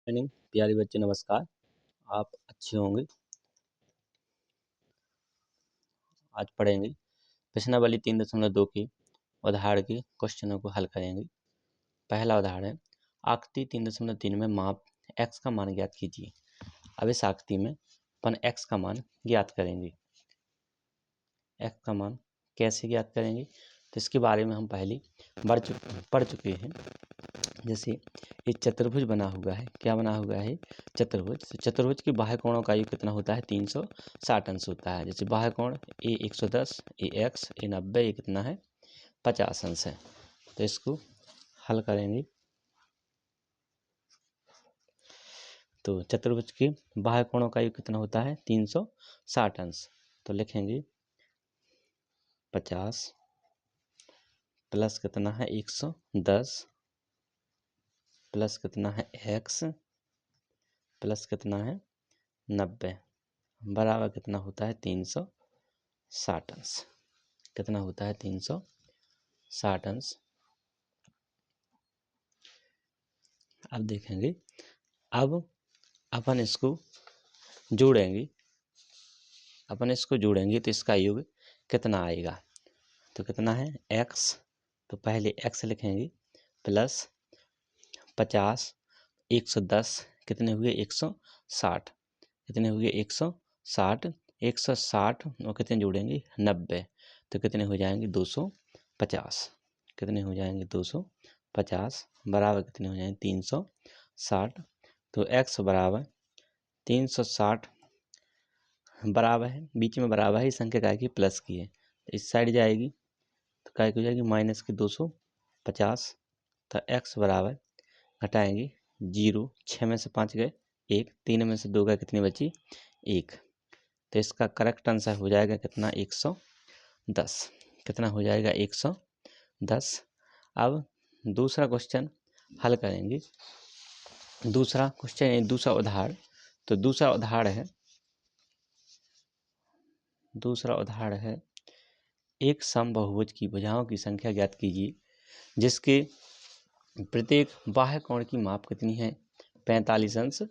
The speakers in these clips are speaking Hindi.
मॉर्निंग प्यारे बच्चे, नमस्कार। आप अच्छे होंगे। आज पढ़ेंगे प्रश्नावली 3.2 की उदाहरण के क्वेश्चनों को हल करेंगे। पहला उदाहरण है, आकृति 3.3 में माप x का मान ज्ञात कीजिए। अब इस आकृति में अपन x का मान ज्ञात करेंगे। x का मान कैसे ज्ञात करेंगे तो इसके बारे में हम पहले पढ़ चुके हैं। जैसे एक चतुर्भुज बना हुआ है। क्या बना हुआ है? चतुर्भुज। तो चतुर्भुज के बाह्य कोणों का योग कितना होता है? 360 अंश होता है। जैसे बाह्य कोण ए 110, ए x, ए 90, ये कितना है? 50 अंश है। तो इसको हल करेंगे। तो चतुर्भुज के बाह्य कोणों का योग कितना होता है? 360 अंश। तो लिखेंगे 50 प्लस कितना है? 110 प्लस कितना है? x प्लस कितना है? 90 बराबर कितना होता है? 360 अंश। कितना होता है? 360 अंश। अब देखेंगे, अब अपन इसको जोड़ेंगे। तो इसका योग कितना आएगा? तो कितना है? x। तो पहले x लिखेंगे प्लस 50, 110 कितने हुए? 160। कितने हुए? 160। 160 और कितने जोड़ेंगे? 90। तो कितने हो जाएंगे? 250। कितने हो जाएंगे? 250 बराबर कितने हो जाएंगे? 360। तो x बराबर 360 बराबर है, बीच में बराबर है, संख्या काय की? प्लस की है। तो इस साइड जाएगी तो काय की हो जाएगी? माइनस की 250। तो x बराबर घटाएंगे 0, 6 में से 5 गए 1, 3 में से 2 गए कितनी बची? 1। तो इसका करेक्ट आंसर हो जाएगा कितना? 110। कितना हो जाएगा? 110। अब दूसरा क्वेश्चन हल करेंगे। दूसरा क्वेश्चन, दूसरा उदाहरण। तो दूसरा उदाहरण है, एक समबाहुभुज की भुजाओं की संख्या ज्ञात कीजिए जिसके प्रत्येक बाह्य कोण की माप कितनी है? 45 अंश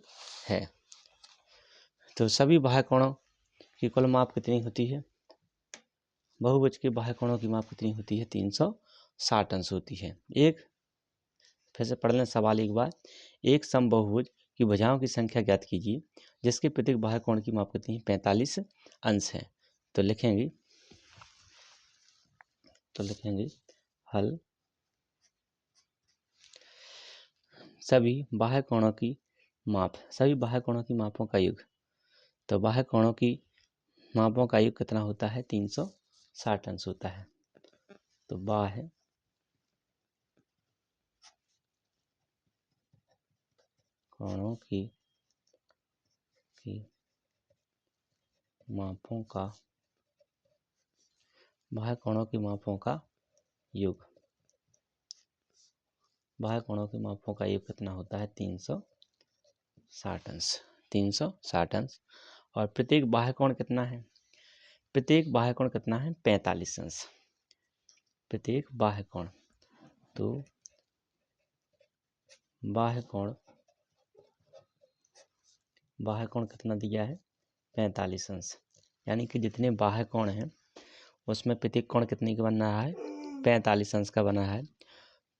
है। तो सभी बाह्य कोणों की कुल माप कितनी होती है? बहुभुज के बाह्य कोणों की माप कितनी होती है? 360 अंश होती है। फिर से पढ़ लें सवाल एक बार। एक समबाहुभुज की भुजाओं की संख्या ज्ञात कीजिए जिसके प्रत्येक बाह्य कोण की माप कितनी है? 45 अंश है। तो लिखेंगे हल सभी बाह्य कोणों की मापों का योग। तो बाह्य कोणों की मापों का योग कितना होता है? 360 अंश होता है। तो बाह्य कोणों की मापों का बाह्य कोणों की मापों का योग। बाह्य कोणों की मापों का योग कितना होता है? 360 अंश। 360 अंश। और प्रत्येक बाह्य कोण कितना है? प्रत्येक बाह्य कोण कितना है? 45 अंश। प्रत्येक बाह्य कोण। तो बाह्य कोण कितना दिया है? 45 अंश। यानी कि जितने बाह्य कोण हैं उसमें प्रत्येक कोण कितने का बन रहा है? 45 अंश का बना है।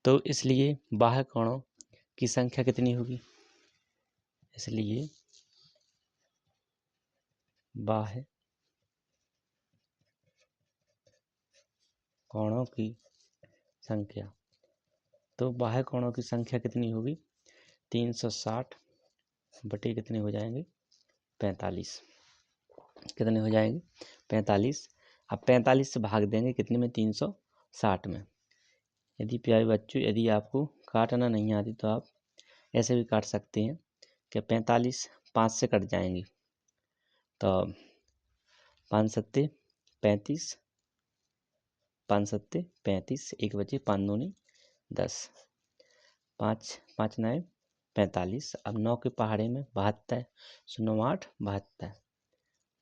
तो इसलिए बाह्य कोणों की संख्या कितनी होगी? इसलिए बाह्य कोणों की संख्या, तो बाह्य कोणों की संख्या कितनी होगी? 360 बटे कितने हो जाएंगे? 45। कितने हो जाएंगे? 45। अब 45 से भाग देंगे कितने में? 360 में। यदि प्यारे बच्चों, यदि आपको काटना नहीं आती तो आप ऐसे भी काट सकते हैं कि 45 5 से कट जाएंगे। तो 5 सत्ते 35, 5 सत्ते 35, 1 बचे 5 दूनी 10, 5 5 9 45। अब 9 के पहाड़े में 72, 9 8 72,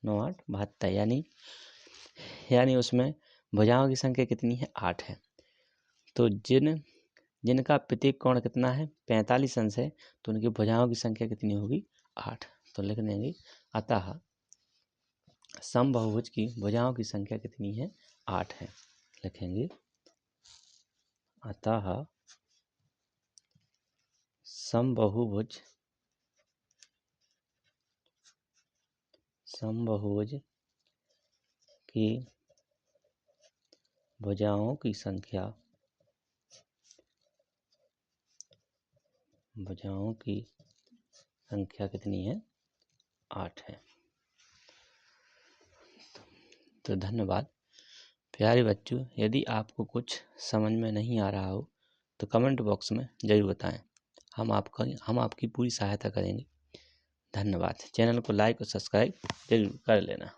9 8 72, यानी उसमें भुजाओं की संख्या कितनी है? 8 है। तो जिन जिनका प्रत्येक कोण कितना है 45 अंश है, तो उनकी भुजाओं की संख्या कितनी होगी 8। तो लिख देंगे अतः समबाहुभुज की भुजाओं की संख्या कितनी है 8 है। लिखेंगे अतः समबाहुभुज की भुजाओं की संख्या कितनी है 8 है। तो धन्यवाद प्यारे बच्चों, यदि आपको कुछ समझ में नहीं आ रहा हो तो कमेंट बॉक्स में ज़रूर बताएं, हम आपकी पूरी सहायता करेंगे। धन्यवाद। चैनल को लाइक और सब्सक्राइब जरूर कर लेना।